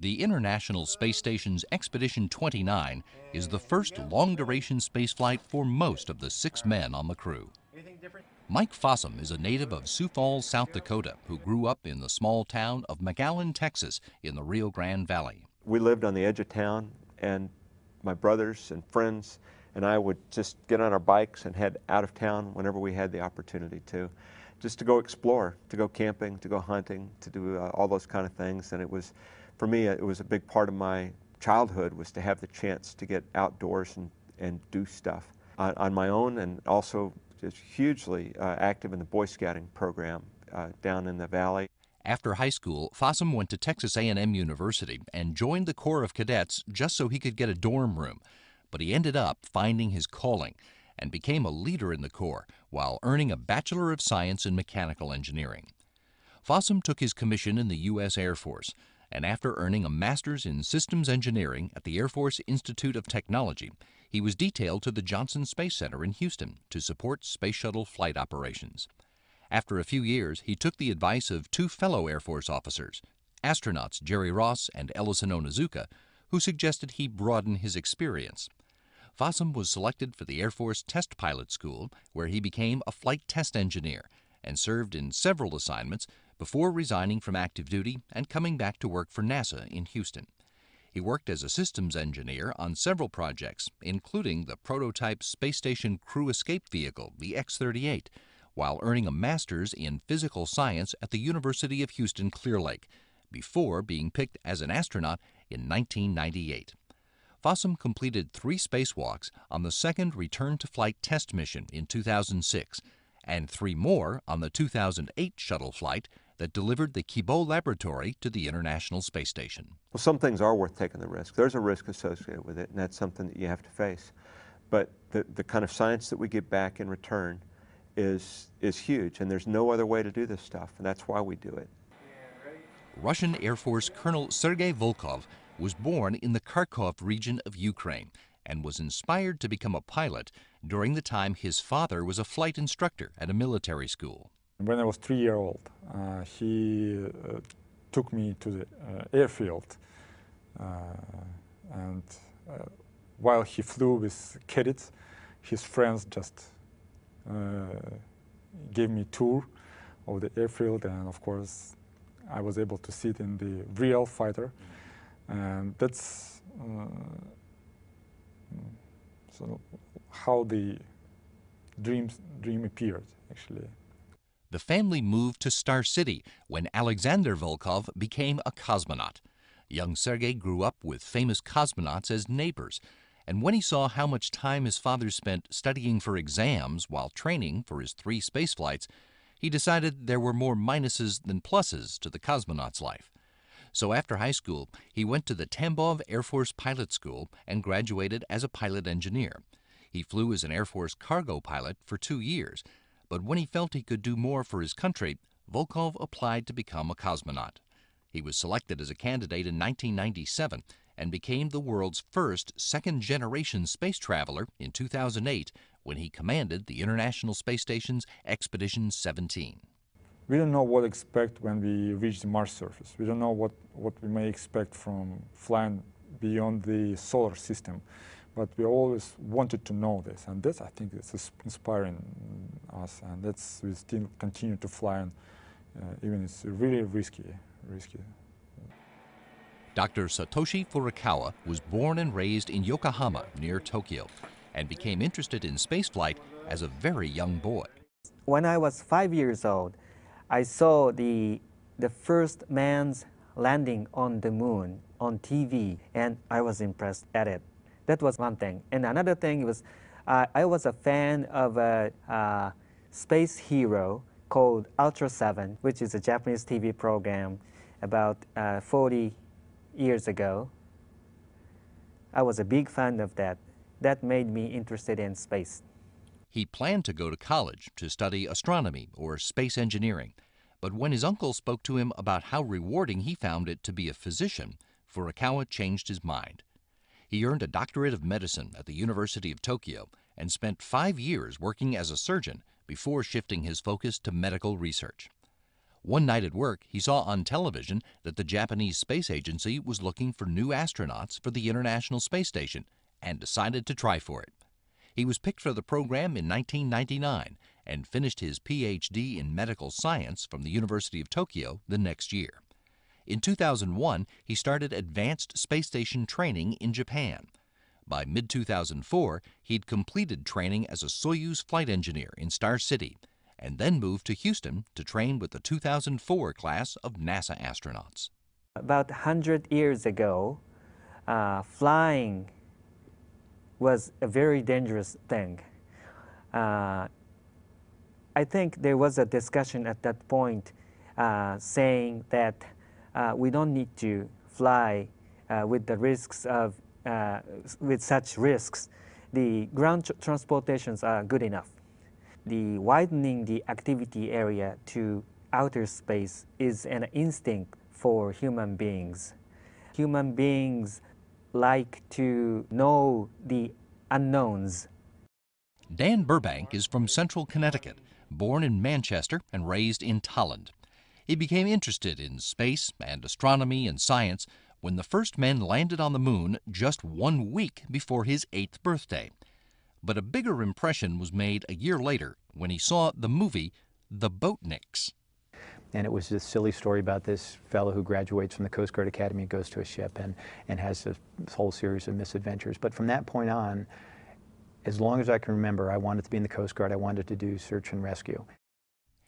The International Space Station's Expedition 29 is the first long-duration spaceflight for most of the 6 men on the crew. Mike Fossum is a native of Sioux Falls, South Dakota, who grew up in the small town of McAllen, Texas, in the Rio Grande Valley. We lived on the edge of town, and my brothers and friends and I would just get on our bikes and head out of town whenever we had the opportunity to, just to go explore, to go camping, to go hunting, to do all those kind of things. And it was, for me, it was a big part of my childhood, was to have the chance to get outdoors and do stuff on my own, and also just hugely active in the Boy Scouting program down in the valley. After high school, Fossum went to Texas A&M University and joined the Corps of Cadets just so he could get a dorm room. But he ended up finding his calling and became a leader in the Corps while earning a Bachelor of Science in Mechanical Engineering. Fossum took his commission in the U.S. Air Force, and after earning a Master's in Systems Engineering at the Air Force Institute of Technology, he was detailed to the Johnson Space Center in Houston to support space shuttle flight operations. After a few years, he took the advice of 2 fellow Air Force officers, astronauts Jerry Ross and Ellison Onizuka, who suggested he broaden his experience. Fossum was selected for the Air Force Test Pilot School, where he became a flight test engineer and served in several assignments before resigning from active duty and coming back to work for NASA in Houston. He worked as a systems engineer on several projects, including the prototype space station crew escape vehicle, the X-38, while earning a Master's in Physical Science at the University of Houston Clear Lake, before being picked as an astronaut in 1998. Fossum completed 3 spacewalks on the second return-to-flight test mission in 2006, and 3 more on the 2008 shuttle flight that delivered the Kibo laboratory to the International Space Station. Well, some things are worth taking the risk. There's a risk associated with it, and that's something that you have to face. But the kind of science that we get back in return is huge, and there's no other way to do this stuff, and that's why we do it. Russian Air Force Colonel Sergei Volkov was born in the Kharkov region of Ukraine and was inspired to become a pilot during the time his father was a flight instructor at a military school. When I was 3 years old, he took me to the airfield, and while he flew with cadets, his friends just gave me a tour of the airfield, and of course I was able to sit in the real fighter, and that's so how the dream appeared, actually. The family moved to Star City when Alexander Volkov became a cosmonaut. Young Sergei grew up with famous cosmonauts as neighbors, and when he saw how much time his father spent studying for exams while training for his 3 space flights, he decided there were more minuses than pluses to the cosmonaut's life. So after high school, he went to the Tambov Air Force Pilot School and graduated as a pilot engineer. He flew as an Air Force cargo pilot for 2 years, but when he felt he could do more for his country, Volkov applied to become a cosmonaut. He was selected as a candidate in 1997 and became the world's first second-generation space traveler in 2008 when he commanded the International Space Station's Expedition 17. We don't know what to expect when we reach the Mars surface. We don't know what we may expect from flying beyond the solar system. But we always wanted to know this, and this, I think, is inspiring us, and we still continue to fly, even it's really risky. Dr. Satoshi Furukawa was born and raised in Yokohama, near Tokyo, and became interested in spaceflight as a very young boy. When I was 5 years old, I saw the first man's landing on the moon on TV, and I was impressed at it. That was one thing. And another thing was, I was a fan of a space hero called Ultra 7, which is a Japanese TV program about 40 years ago. I was a big fan of that. That made me interested in space. He planned to go to college to study astronomy or space engineering, but when his uncle spoke to him about how rewarding he found it to be a physician, Furukawa changed his mind. He earned a doctorate of medicine at the University of Tokyo and spent 5 years working as a surgeon before shifting his focus to medical research. One night at work, he saw on television that the Japanese Space Agency was looking for new astronauts for the International Space Station and decided to try for it. He was picked for the program in 1999 and finished his Ph.D. in medical science from the University of Tokyo the next year. In 2001, he started advanced space station training in Japan. By mid-2004, he'd completed training as a Soyuz flight engineer in Star City and then moved to Houston to train with the 2004 class of NASA astronauts. About 100 years ago, flying was a very dangerous thing. I think there was a discussion at that point saying that we don't need to fly with the risks of with such risks. The ground transportations are good enough. The widening the activity area to outer space is an instinct for human beings. Human beings like to know the unknowns. Dan Burbank is from central Connecticut, born in Manchester and raised in Tolland. He became interested in space and astronomy and science when the first men landed on the moon just 1 week before his 8th birthday. But a bigger impression was made a year later when he saw the movie The Boatniks. And it was this silly story about this fellow who graduates from the Coast Guard Academy and goes to a ship and has this whole series of misadventures. But from that point on, as long as I can remember, I wanted to be in the Coast Guard. I wanted to do search and rescue.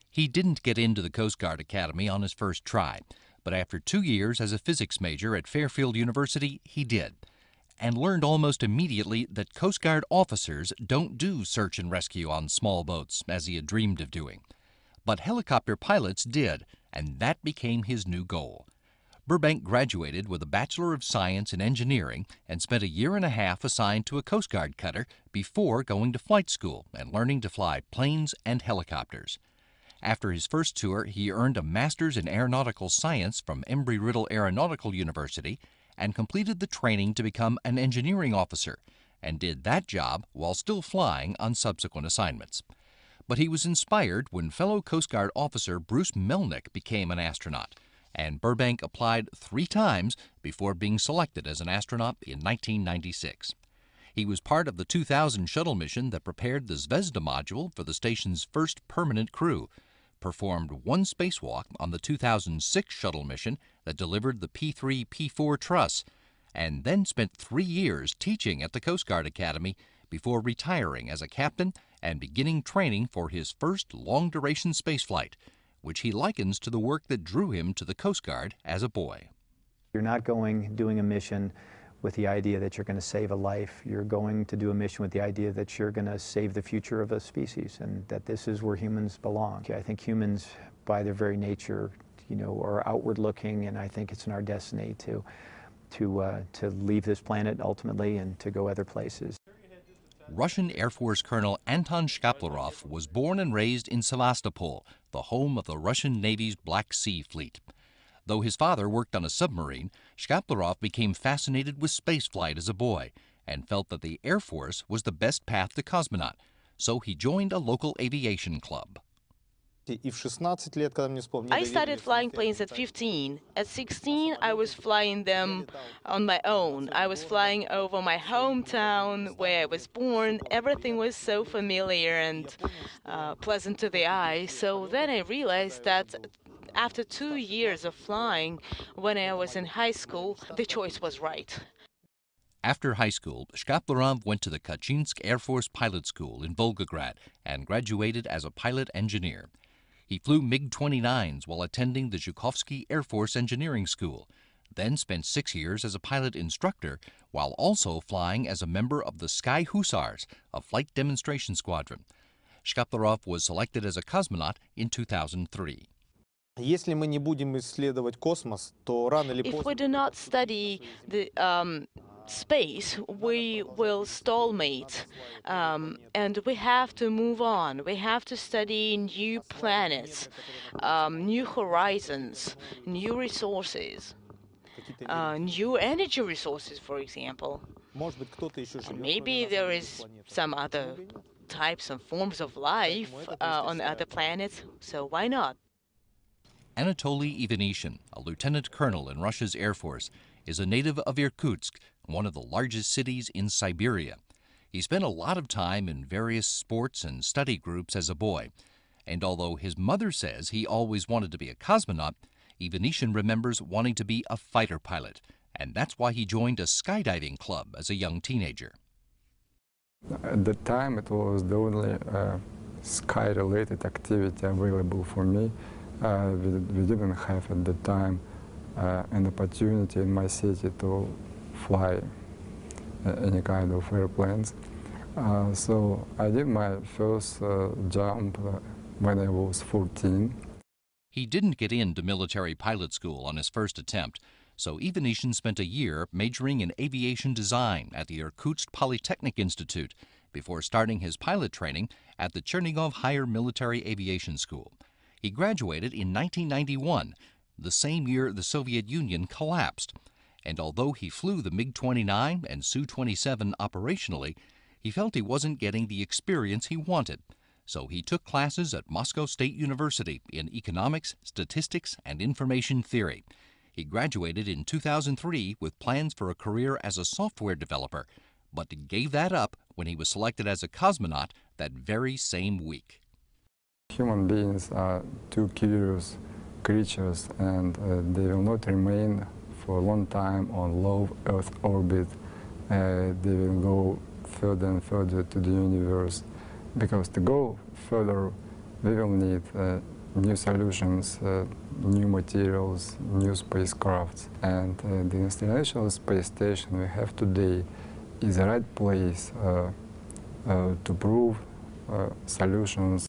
He didn't get into the Coast Guard Academy on his first try, but after 2 years as a physics major at Fairfield University, he did, and learned almost immediately that Coast Guard officers don't do search and rescue on small boats, as he had dreamed of doing. But helicopter pilots did, and that became his new goal. Burbank graduated with a Bachelor of Science in Engineering and spent a year and a half assigned to a Coast Guard cutter before going to flight school and learning to fly planes and helicopters. After his first tour, he earned a Master's in Aeronautical Science from Embry-Riddle Aeronautical University and completed the training to become an engineering officer, and did that job while still flying on subsequent assignments. But he was inspired when fellow Coast Guard officer Bruce Melnick became an astronaut, and Burbank applied 3 times before being selected as an astronaut in 1996. He was part of the 2000 shuttle mission that prepared the Zvezda module for the station's first permanent crew, performed 1 spacewalk on the 2006 shuttle mission that delivered the P3-P4 truss, and then spent 3 years teaching at the Coast Guard Academy before retiring as a captain and beginning training for his first long-duration spaceflight, which he likens to the work that drew him to the Coast Guard as a boy. You're not doing a mission with the idea that you're going to save a life. You're going to do a mission with the idea that you're going to save the future of a species, and that this is where humans belong. I think humans, by their very nature, are outward-looking, and I think it's in our destiny to leave this planet ultimately and to go other places. Russian Air Force Colonel Anton Shkaplerov was born and raised in Sevastopol, the home of the Russian Navy's Black Sea Fleet. Though his father worked on a submarine, Shkaplerov became fascinated with spaceflight as a boy and felt that the Air Force was the best path to cosmonaut, so he joined a local aviation club. I started flying planes at 15. At 16, I was flying them on my own. I was flying over my hometown where I was born. Everything was so familiar and pleasant to the eye. So then I realized that after 2 years of flying, when I was in high school, the choice was right. After high school, Shkaplerov went to the Kachinsk Air Force Pilot School in Volgograd and graduated as a pilot engineer. He flew MiG-29s while attending the Zhukovsky Air Force Engineering School, then spent 6 years as a pilot instructor while also flying as a member of the Sky Hussars, a flight demonstration squadron. Shkaplerov was selected as a cosmonaut in 2003. If we do not study the space, we will stalemate, and we have to move on. We have to study new planets, new horizons, new resources, new energy resources, for example. And maybe there is some other types and forms of life on other planets, so why not? Anatoly Ivanishin, a lieutenant colonel in Russia's Air Force, is a native of Irkutsk, one of the largest cities in Siberia. He spent a lot of time in various sports and study groups as a boy, and although his mother says he always wanted to be a cosmonaut, Ivanishin remembers wanting to be a fighter pilot, and that's why he joined a skydiving club as a young teenager. At the time, it was the only sky-related activity available for me. We didn't have at the time an opportunity in my city to fly any kind of airplanes. So I did my first jump when I was 14. He didn't get into military pilot school on his first attempt, so Ivanishin spent a year majoring in aviation design at the Irkutsk Polytechnic Institute before starting his pilot training at the Chernigov Higher Military Aviation School. He graduated in 1991, the same year the Soviet Union collapsed. And although he flew the MiG-29 and Su-27 operationally, he felt he wasn't getting the experience he wanted. So he took classes at Moscow State University in economics, statistics, and information theory. He graduated in 2003 with plans for a career as a software developer, but gave that up when he was selected as a cosmonaut that very same week. Human beings are too curious creatures, and they will not remain for a long time on low Earth orbit. They will go further and further to the universe, because to go further we will need new solutions, new materials, new spacecrafts. And the International Space Station we have today is the right place to prove solutions.